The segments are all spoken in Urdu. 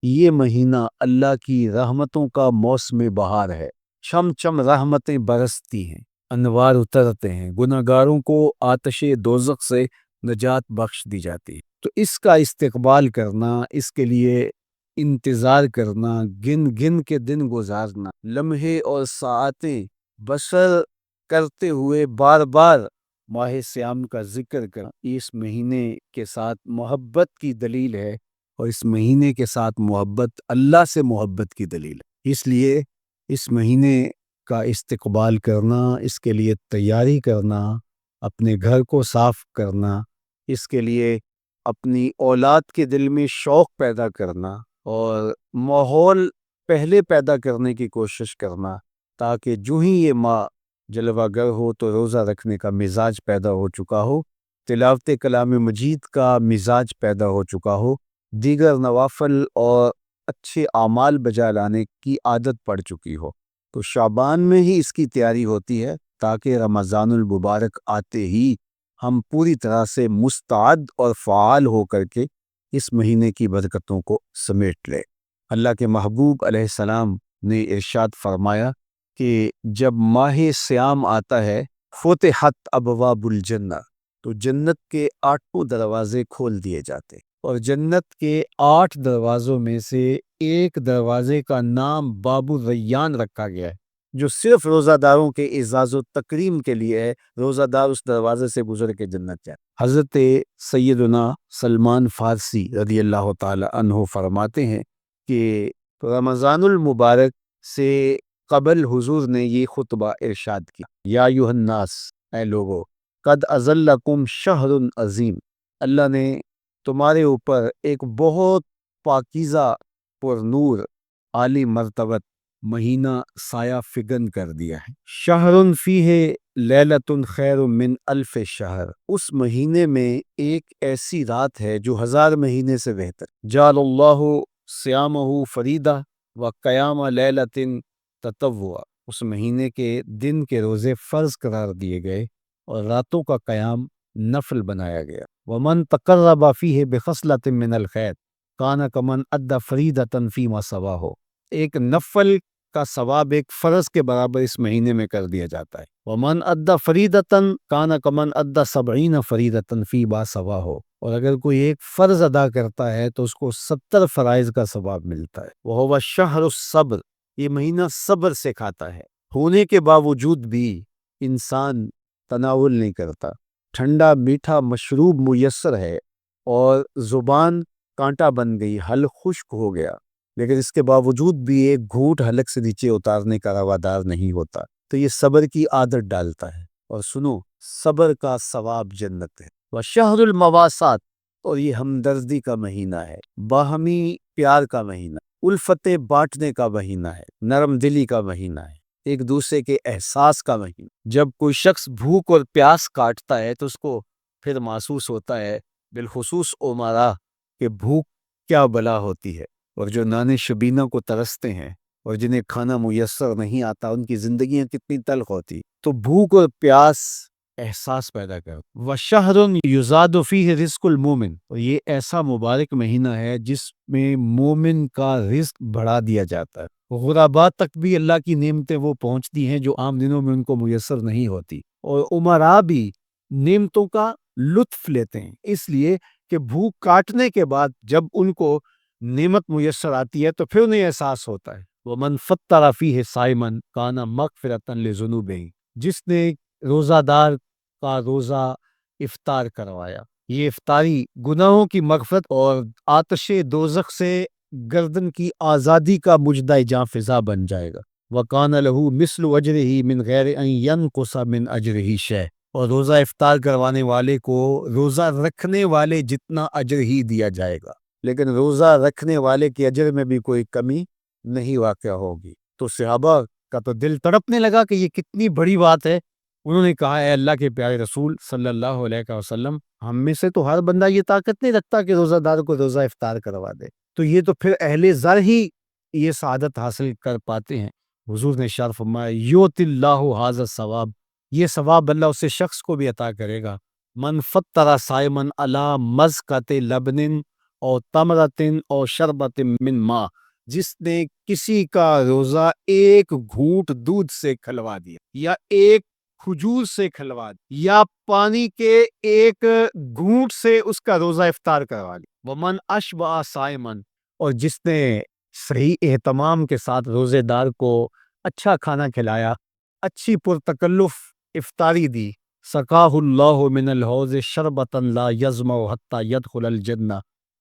یہ مہینہ اللہ کی رحمتوں کا موسم بہار ہے۔ چم چم رحمتیں برستی ہیں، انوار اترتے ہیں، گناہگاروں کو آتش دوزخ سے نجات بخش دی جاتی ہے۔ تو اس کا استقبال کرنا، اس کے لیے انتظار کرنا، گن گن کے دن گزارنا، لمحے اور ساعتیں بسر کرتے ہوئے بار بار ماہ سیام کا ذکر کرنا، اس مہینے کے ساتھ محبت کی دلیل ہے، اور اس مہینے کے ساتھ محبت اللہ سے محبت کی دلیل ہے۔ اس لیے اس مہینے کا استقبال کرنا، اس کے لیے تیاری کرنا، اپنے گھر کو صاف کرنا، اس کے لیے اپنی اولاد کے دل میں شوق پیدا کرنا اور ماحول پہلے پیدا کرنے کی کوشش کرنا، تاکہ جو ہی یہ ماہ جلوہ گر ہو تو روزہ رکھنے کا مزاج پیدا ہو چکا ہو، تلاوت کلام مجید کا مزاج پیدا ہو چکا ہو، دیگر نوافل اور اچھے اعمال بجا لانے کی عادت پڑ چکی ہو۔ تو شعبان میں ہی اس کی تیاری ہوتی ہے، تاکہ رمضان المبارک آتے ہی ہم پوری طرح سے مستعد اور فعال ہو کر کے اس مہینے کی برکتوں کو سمیٹ لیں۔ اللہ کے محبوب علیہ السلام نے ارشاد فرمایا کہ جب ماہ سیام آتا ہے فتحت ابواب الجنہ، تو جنت کے 8 دروازے کھول دیے جاتے ہیں، اور جنت کے 8 دروازوں میں سے ایک دروازے کا نام باب الریان رکھا گیا ہے، جو صرف روزہ داروں کے اعزاز و تکریم کے لیے ہے۔ روزہ دار اس دروازے سے گزر کے جنت جائے۔ حضرت سیدنا سلمان فارسی رضی اللہ تعالی عنہ فرماتے ہیں کہ رمضان المبارک سے قبل حضور نے یہ خطبہ ارشاد کیا، یا ایھا الناس، اے لوگو، قد اظلکم شہر عظیم، اللہ نے تمہارے اوپر ایک بہت پاکیزہ پر نور عالی مرتبت مہینہ سایہ فگن کر دیا ہے۔ شہر فیہ لیلۃ خیر من الف شہر، اس مہینے میں ایک ایسی رات ہے جو 1000 مہینے سے بہتر۔ جعل اللہ صیامہ فریدہ و قیام لیلۃ تطوع، اس مہینے کے دن کے روزے فرض قرار دیے گئے اور راتوں کا قیام نفل بنایا گیا۔ ومن تقرب فیہ بخصلۃ من الخیر کان کمن ادى فریدۃ فیما سواہ، ایک نفل کا ثواب ایک فرض کے برابر اس مہینے میں کر دیا جاتا ہے۔ ومن ادى فریدۃ کان کمن ادى 70 فریدۃ فیما سواہ، اور اگر کوئی ایک فرض ادا کرتا ہے تو اس کو 70 فرائض کا ثواب ملتا ہے۔ وہو شہر الصبر، یہ مہینہ صبر سکھاتا ہے، ہونے کے باوجود بھی انسان تناول نہیں کرتا۔ ٹھنڈا میٹھا مشروب میسر ہے اور زبان کانٹا بن گئی، حلق خشک ہو گیا، لیکن اس کے باوجود بھی ایک گھونٹ حلق سے نیچے اتارنے کا روادار نہیں ہوتا، تو یہ صبر کی عادت ڈالتا ہے۔ اور سنو، صبر کا ثواب جنت ہے۔ وشہر المواسات، اور یہ ہمدردی کا مہینہ ہے، باہمی پیار کا مہینہ، الفتیں بانٹنے کا مہینہ ہے، نرم دلی کا مہینہ ہے، ایک دوسرے کے احساس کا مہینہ۔ جب کوئی شخص بھوک اور پیاس کاٹتا ہے تو اس کو پھر محسوس ہوتا ہے، بالخصوص عمرا، کہ بھوک کیا بلا ہوتی ہے، اور جو نان شبینہ کو ترستے ہیں اور جنہیں کھانا میسر نہیں آتا، ان کی زندگیاں کتنی تلخ ہوتی۔ تو بھوک اور پیاس احساس پیدا کر۔ وَشَهْرٌ يُزَادُ فِيهِ رِزْقُ الْمُؤْمِنِ، اور یہ ایسا مبارک مہینہ ہے جس میں مومن کا رزق بڑھا دیا جاتا ہے۔ غرباء تک بھی اللہ کی نعمتیں وہ پہنچتی ہیں جو عام دنوں میں ان کو میسر نہیں ہوتی، اور امراء بھی نعمتوں کا لطف لیتے ہیں، اس لیے کہ بھوک کاٹنے کے بعد جب ان کو نعمت میسر آتی ہے تو پھر انہیں احساس ہوتا ہے۔ وَمَنْ فَطَّرَ فِيهِ صَائِمًا كَانَ مَغْفِرَةً لِذُنُوبِهِ، جس نے روزہ دار کا روزہ افطار کروایا، یہ افطاری گناہوں کی مغفرت اور آتش دوزخ سے گردن کی آزادی کا مجدہ جاں فضا بن جائے گا۔ وَقَانَ لَهُ مِثْلُ أَجْرِهِ مِنْ غَيْرِ أَنْ يَنْقُصَ مِنْ أَجْرِهِ شَيْءٌ، اور روزہ افطار کروانے والے کو روزہ رکھنے والے جتنا اجر ہی دیا جائے گا، لیکن روزہ رکھنے والے کے اجر میں بھی کوئی کمی نہیں واقع ہوگی۔ تو صحابہ کا تو دل تڑپنے لگا کہ یہ کتنی بڑی بات ہے۔ انہوں نے کہا، اے اللہ کے پیارے رسول صلی اللہ علیہ وسلم، ہم میں سے تو ہر بندہ یہ طاقت نہیں رکھتا کہ روزہ دار کو روزہ افطار کروا دے، تو یہ تو پھر اہل زر ہی یہ سعادت حاصل کر پاتے ہیں۔ حضور نے ارشاد فرمایا، یؤتی اللہ ھذا الثواب، یہ ثواب اللہ اسے شخص کو بھی عطا کرے گا۔ من فطر صائما علی مزقۃ لبن اور تمرتن اور شربت من ماء، جس نے کسی کا روزہ ایک گھونٹ دودھ سے کھلوا دیا یا ایک کھجور سے کھلوا دیا یا پانی کے ایک گھونٹ سے اس کا روزہ افطار کروا دیا، ومن اشبع صائمن، اور جس نے صحیح اہتمام کے ساتھ روزے دار کو اچھا کھانا کھلایا، اچھی پرتکلف افطاری دی، سقاہ اللہ من الحوض شربتا لا یظمأ حتی یدخل الجنہ،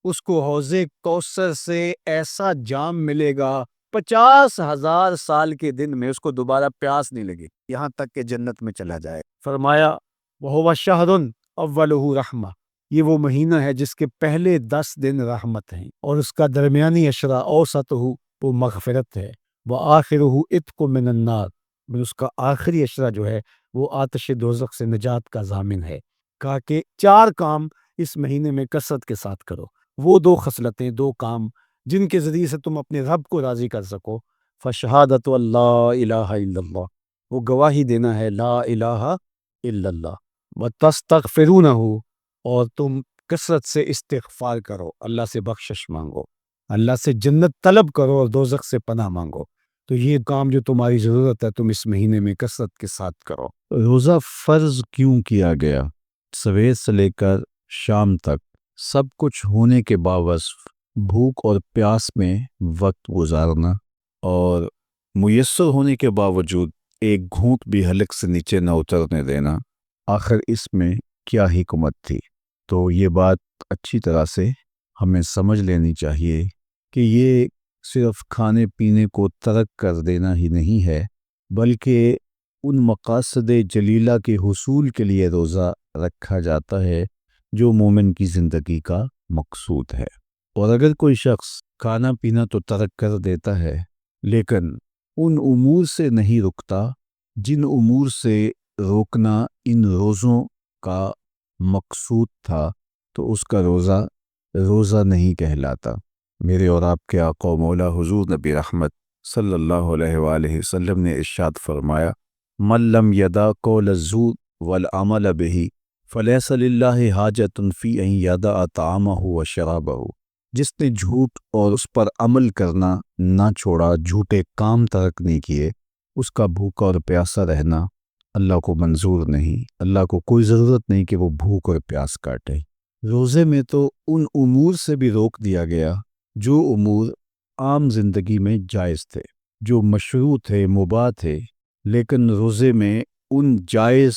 اس کو حوض کوثر سے ایسا جام ملے گا 50,000 سال کے دن میں اس کو دوبارہ پیاس نہیں لگے یہاں تک کہ جنت میں چلا جائے۔ فرمایا وَهُوَ شَهْرٌ أَوَّلُهُ رَحْمَةٌ، یہ وہ مہینہ ہے جس کے پہلے 10 دن رحمت ہیں، اور اس کا درمیانی اشرا اوسطہ وہ مغفرت ہے، وآخرہ عتق من النار، اور اس کا آخری اشرا جو ہے وہ آتش دوزخ سے نجات کا ضامن ہے۔ کہا کہ 4 کام اس مہینے میں کثرت کے ساتھ کرو، وہ 2 خصلتیں، 2 کام جن کے ذریعے سے تم اپنے رب کو راضی کر سکو، فشہادت اللہ الہ الا اللہ، وہ گواہی دینا ہے لا الہ الا اللہ، وتستغفرونہ، اور تم کثرت سے استغفار کرو، اللہ سے بخشش مانگو، اللہ سے جنت طلب کرو اور دوزخ سے پناہ مانگو۔ تو یہ کام جو تمہاری ضرورت ہے تم اس مہینے میں کثرت کے ساتھ کرو۔ روزہ فرض کیوں کیا گیا؟ سویر سے لے کر شام تک سب کچھ ہونے کے باوجود بھوک اور پیاس میں وقت گزارنا، اور میسر ہونے کے باوجود ایک گھونٹ بھی حلق سے نیچے نہ اترنے دینا، آخر اس میں کیا حکمت تھی؟ تو یہ بات اچھی طرح سے ہمیں سمجھ لینی چاہیے کہ یہ صرف کھانے پینے کو ترک کر دینا ہی نہیں ہے، بلکہ ان مقاصد جلیلہ کے حصول کے لیے روزہ رکھا جاتا ہے جو مومن کی زندگی کا مقصود ہے۔ اور اگر کوئی شخص کھانا پینا تو ترک کر دیتا ہے لیکن ان امور سے نہیں رکتا جن امور سے روکنا ان روزوں کا مقصود تھا، تو اس کا روزہ روزہ نہیں کہلاتا۔ میرے اور آپ کے آقا و مولا حضور نبی رحمت صلی اللہ علیہ وآلہ وسلم نے ارشاد فرمایا، من لم یدع قول الزور والعمل به فلیس للہ حاجۃ فی ان یدع طعامہ وشرابہ، جس نے جھوٹ اور اس پر عمل کرنا نہ چھوڑا، جھوٹے کام ترک نہیں کیے، اس کا بھوکا اور پیاسا رہنا اللہ کو منظور نہیں، اللہ کو کوئی ضرورت نہیں کہ وہ بھوک اور پیاس کاٹے۔ روزے میں تو ان امور سے بھی روک دیا گیا جو امور عام زندگی میں جائز تھے، جو مشروع تھے، مباح تھے، لیکن روزے میں ان جائز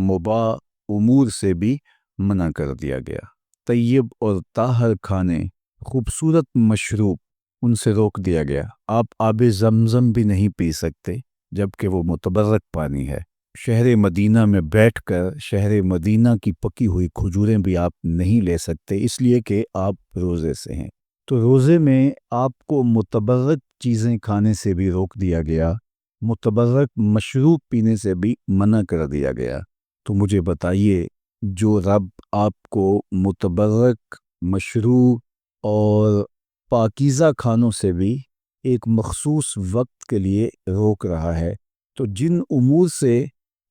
مباح امور سے بھی منع کر دیا گیا۔ طیب اور طاہر کھانے، خوبصورت مشروب، ان سے روک دیا گیا۔ آپ آب زمزم بھی نہیں پی سکتے جبکہ وہ متبرک پانی ہے۔ شہر مدینہ میں بیٹھ کر شہر مدینہ کی پکی ہوئی کھجوریں بھی آپ نہیں لے سکتے، اس لیے کہ آپ روزے سے ہیں۔ تو روزے میں آپ کو متبرک چیزیں کھانے سے بھی روک دیا گیا، متبرک مشروب پینے سے بھی منع کر دیا گیا۔ تو مجھے بتائیے، جو رب آپ کو متبرک مشروب اور پاکیزہ کھانوں سے بھی ایک مخصوص وقت کے لیے روک رہا ہے، تو جن امور سے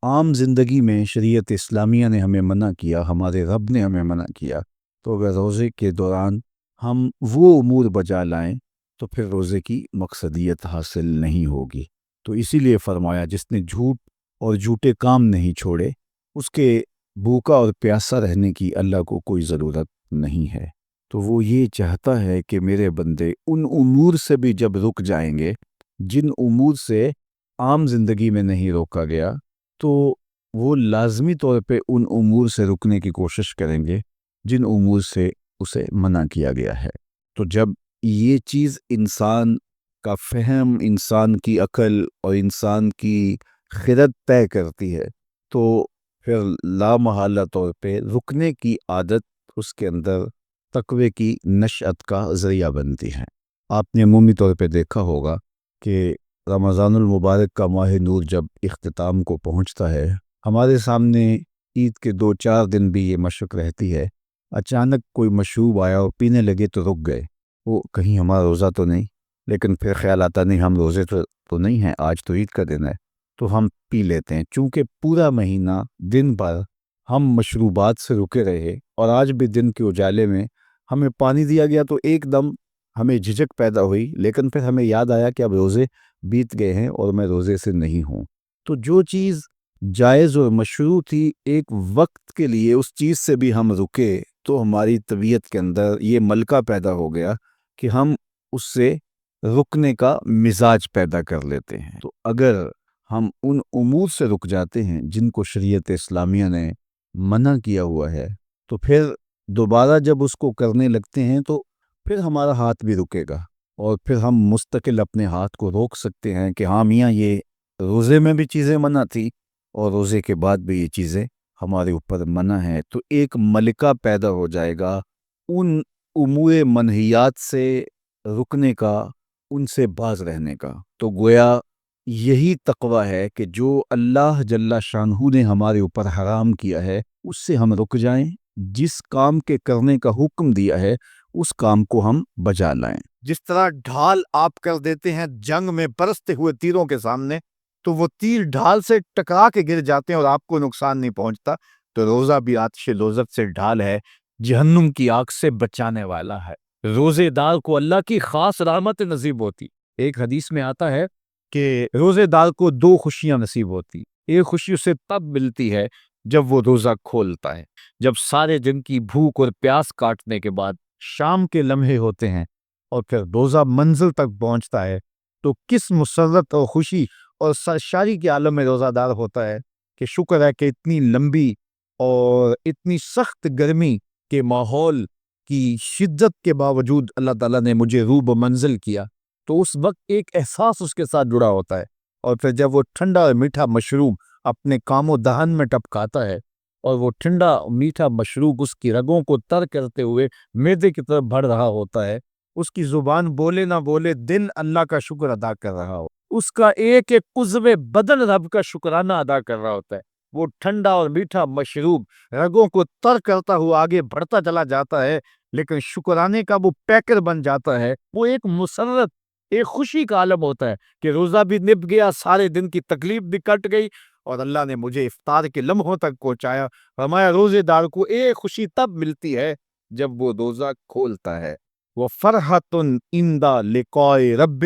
عام زندگی میں شریعت اسلامیہ نے ہمیں منع کیا، ہمارے رب نے ہمیں منع کیا، تو اگر روزے کے دوران ہم وہ امور بجا لائیں تو پھر روزے کی مقصدیت حاصل نہیں ہوگی۔ تو اسی لیے فرمایا جس نے جھوٹ اور جھوٹے کام نہیں چھوڑے، اس کے بھوکا اور پیاسا رہنے کی اللہ کو کوئی ضرورت نہیں ہے۔ تو وہ یہ چاہتا ہے کہ میرے بندے ان امور سے بھی جب رک جائیں گے جن امور سے عام زندگی میں نہیں روکا گیا، تو وہ لازمی طور پہ ان امور سے رکنے کی کوشش کریں گے جن امور سے اسے منع کیا گیا ہے۔ تو جب یہ چیز انسان کا فہم، انسان کی عقل اور انسان کی خرد طے کرتی ہے، تو پھر لامحالہ طور پہ رکنے کی عادت اس کے اندر تقوی کی نشأت کا ذریعہ بنتی ہے۔ آپ نے عمومی طور پہ دیکھا ہوگا کہ رمضان المبارک کا ماہ نور جب اختتام کو پہنچتا ہے، ہمارے سامنے عید کے 2-4 دن بھی یہ مشق رہتی ہے، اچانک کوئی مشروب آیا اور پینے لگے تو رک گئے، وہ کہیں ہمارا روزہ تو نہیں، لیکن پھر خیال آتا نہیں ہم روزے تو نہیں ہیں، آج تو عید کا دن ہے، تو ہم پی لیتے ہیں۔ چونکہ پورا مہینہ دن بھر ہم مشروبات سے رکے رہے اور آج بھی دن کے اجالے میں ہمیں پانی دیا گیا تو ایک دم ہمیں جھجک پیدا ہوئی، لیکن پھر ہمیں یاد آیا کہ اب روزے بیت گئے ہیں اور میں روزے سے نہیں ہوں۔ تو جو چیز جائز اور مشروع تھی، ایک وقت کے لیے اس چیز سے بھی ہم رکے تو ہماری طبیعت کے اندر یہ ملکہ پیدا ہو گیا کہ ہم اس سے رکنے کا مزاج پیدا کر لیتے ہیں۔ تو اگر ہم ان امور سے رک جاتے ہیں جن کو شریعت اسلامیہ نے منع کیا ہوا ہے، تو پھر دوبارہ جب اس کو کرنے لگتے ہیں تو پھر ہمارا ہاتھ بھی رکے گا، اور پھر ہم مستقل اپنے ہاتھ کو روک سکتے ہیں کہ ہاں میاں یہ روزے میں بھی چیزیں منع تھی اور روزے کے بعد بھی یہ چیزیں ہمارے اوپر منع ہیں۔ تو ایک ملکہ پیدا ہو جائے گا ان امور منہیات سے رکنے کا، ان سے باز رہنے کا۔ تو گویا یہی تقوی ہے کہ جو اللہ جل شانہ نے ہمارے اوپر حرام کیا ہے اس سے ہم رک جائیں، جس کام کے کرنے کا حکم دیا ہے اس کام کو ہم بجا لائیں۔ جس طرح ڈھال آپ کر دیتے ہیں جنگ میں برستے ہوئے تیروں کے سامنے، تو وہ تیر ڈھال سے ٹکرا کے گر جاتے ہیں اور آپ کو نقصان نہیں پہنچتا، تو روزہ بھی آتش دوزخ سے ڈھال ہے، جہنم کی آگ سے بچانے والا ہے۔ روزے دار کو اللہ کی خاص رحمت نصیب ہوتی۔ ایک حدیث میں آتا ہے کہ روزے دار کو دو خوشیاں نصیب ہوتی۔ ایک خوشی اسے تب ملتی ہے جب وہ روزہ کھولتا ہے، جب سارے دن کی بھوک اور پیاس کاٹنے کے بعد شام کے لمحے ہوتے ہیں اور پھر روزہ منزل تک پہنچتا ہے، تو کس مسرت اور خوشی اور سرشاری کے عالم میں روزہ دار ہوتا ہے کہ شکر ہے کہ اتنی لمبی اور اتنی سخت گرمی کے ماحول کی شدت کے باوجود اللہ تعالیٰ نے مجھے روب منزل کیا۔ تو اس وقت ایک احساس اس کے ساتھ جڑا ہوتا ہے، اور پھر جب وہ ٹھنڈا اور میٹھا مشروب اپنے کام و دہن میں ٹپکاتا ہے اور وہ ٹھنڈا میٹھا مشروب اس کی رگوں کو تر کرتے ہوئے معدے کی طرف بڑھ رہا ہوتا ہے، اس کی زبان بولے نہ بولے دل اللہ کا شکر ادا کر رہا ہو، اس کا ایک ایک عضو بدن رب کا شکرانہ ادا کر رہا ہوتا ہے، وہ ٹھنڈا اور میٹھا مشروب رگوں کو تر کرتا ہوا آگے بڑھتا چلا جاتا ہے، لیکن شکرانے کا وہ پیکر بن جاتا ہے۔ وہ ایک مسرت، ایک خوشی کا عالم ہوتا ہے کہ روزہ بھی نپ گیا، سارے دن کی تکلیف بھی کٹ گئی، اور اللہ نے مجھے افطار کے لمحوں تک پہنچایا۔ فرمایا روزے دار کو ایک خوشی تب ملتی ہے جب وہ روزہ کھولتا ہے، وہ فرحۃ عند لقاء رب،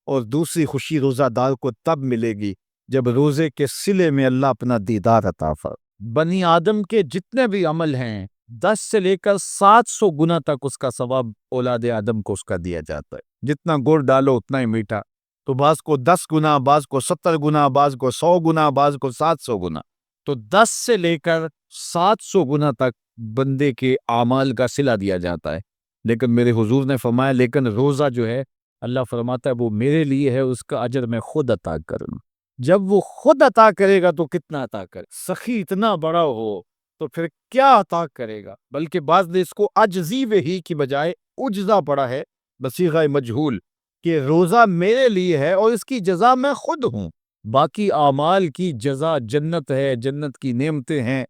اور دوسری خوشی روزہ دار کو تب ملے گی جب روزے کے صلے میں اللہ اپنا دیدار عطا فرمائے۔ بنی آدم کے جتنے بھی عمل ہیں 10 سے لے کر 700 گنا تک اس کا ثواب اولاد آدم کو اس کا دیا جاتا ہے۔ جتنا گڑ ڈالو اتنا ہی میٹھا، تو بعض کو 10 گنا، بعض کو 70 گنا، بعض کو 100 گنا، بعض کو 700 گنا، تو 10 سے لے کر 700 گنا تک بندے کے اعمال کا صلہ دیا جاتا ہے۔ لیکن میرے حضور نے فرمایا لیکن روزہ جو ہے اللہ فرماتا ہے وہ میرے لیے ہے، اس کا اجر میں خود عطا کروں۔ جب وہ خود عطا کرے گا تو کتنا عطا کرے، سخی اتنا بڑا ہو تو پھر کیا عطا کرے گا، بلکہ بعض نے اس کو عجزی ہی کی بجائے عجزہ پڑھا ہے بصیغہ مجہول، کہ روزہ میرے لیے ہے اور اس کی جزا میں خود ہوں، باقی اعمال کی جزا جنت ہے، جنت کی نعمتیں ہیں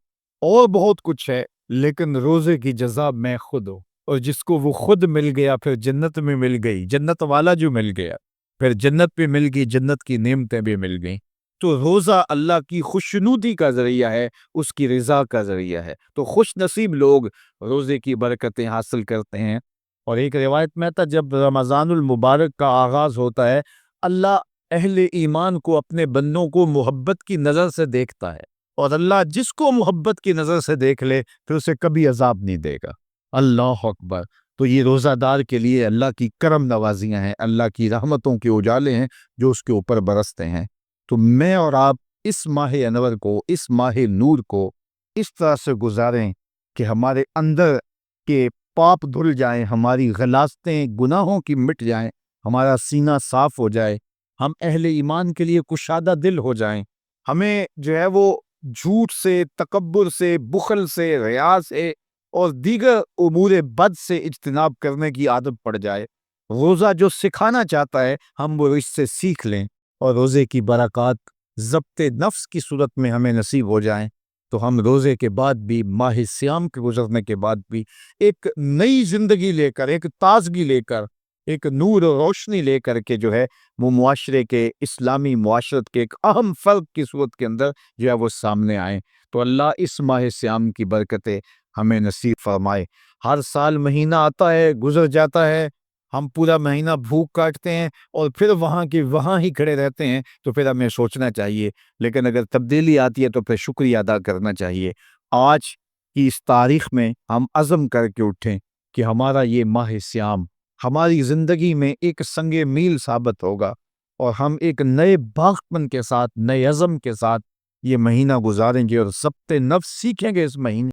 اور بہت کچھ ہے، لیکن روزے کی جزا میں خود ہوں۔ اور جس کو وہ خود مل گیا پھر جنت میں مل گئی، جنت والا جو مل گیا پھر جنت بھی مل گئی، جنت کی نعمتیں بھی مل گئیں۔ تو روزہ اللہ کی خوشنودی کا ذریعہ ہے، اس کی رضا کا ذریعہ ہے۔ تو خوش نصیب لوگ روزے کی برکتیں حاصل کرتے ہیں۔ اور ایک روایت میں تھا جب رمضان المبارک کا آغاز ہوتا ہے، اللہ اہل ایمان کو، اپنے بندوں کو محبت کی نظر سے دیکھتا ہے، اور اللہ جس کو محبت کی نظر سے دیکھ لے پھر اسے کبھی عذاب نہیں دے گا۔ اللہ اکبر۔ تو یہ روزہ دار کے لیے اللہ کی کرم نوازیاں ہیں، اللہ کی رحمتوں کے اجالے ہیں جو اس کے اوپر برستے ہیں۔ تو میں اور آپ اس ماہ انور کو، اس ماہ نور کو اس طرح سے گزاریں کہ ہمارے اندر کے پاپ دھل جائیں، ہماری غلاظتیں گناہوں کی مٹ جائیں، ہمارا سینہ صاف ہو جائے، ہم اہل ایمان کے لیے کشادہ دل ہو جائیں، ہمیں جو ہے وہ جھوٹ سے، تکبر سے، بخل سے، ریا سے اور دیگر امور بد سے اجتناب کرنے کی عادت پڑ جائے۔ روزہ جو سکھانا چاہتا ہے ہم وہ اس سے سیکھ لیں، اور روزے کی برکات ضبط نفس کی صورت میں ہمیں نصیب ہو جائیں، تو ہم روزے کے بعد بھی، ماہ سیام کے گزرنے کے بعد بھی ایک نئی زندگی لے کر، ایک تازگی لے کر، ایک نور و روشنی لے کر کے جو ہے وہ معاشرے کے، اسلامی معاشرت کے ایک اہم فرق کی صورت کے اندر جو ہے وہ سامنے آئیں۔ تو اللہ اس ماہ سیام کی برکتیں ہمیں نصیب فرمائے۔ ہر سال مہینہ آتا ہے، گزر جاتا ہے، ہم پورا مہینہ بھوک کاٹتے ہیں اور پھر وہاں کے وہاں ہی کھڑے رہتے ہیں، تو پھر ہمیں سوچنا چاہیے، لیکن اگر تبدیلی آتی ہے تو پھر شکریہ ادا کرنا چاہیے۔ آج کی اس تاریخ میں ہم عزم کر کے اٹھیں کہ ہمارا یہ ماہ سیام ہماری زندگی میں ایک سنگ میل ثابت ہوگا، اور ہم ایک نئے باغپن کے ساتھ، نئے عزم کے ساتھ یہ مہینہ گزاریں گے اور ضبط نفس سیکھیں گے اس مہینے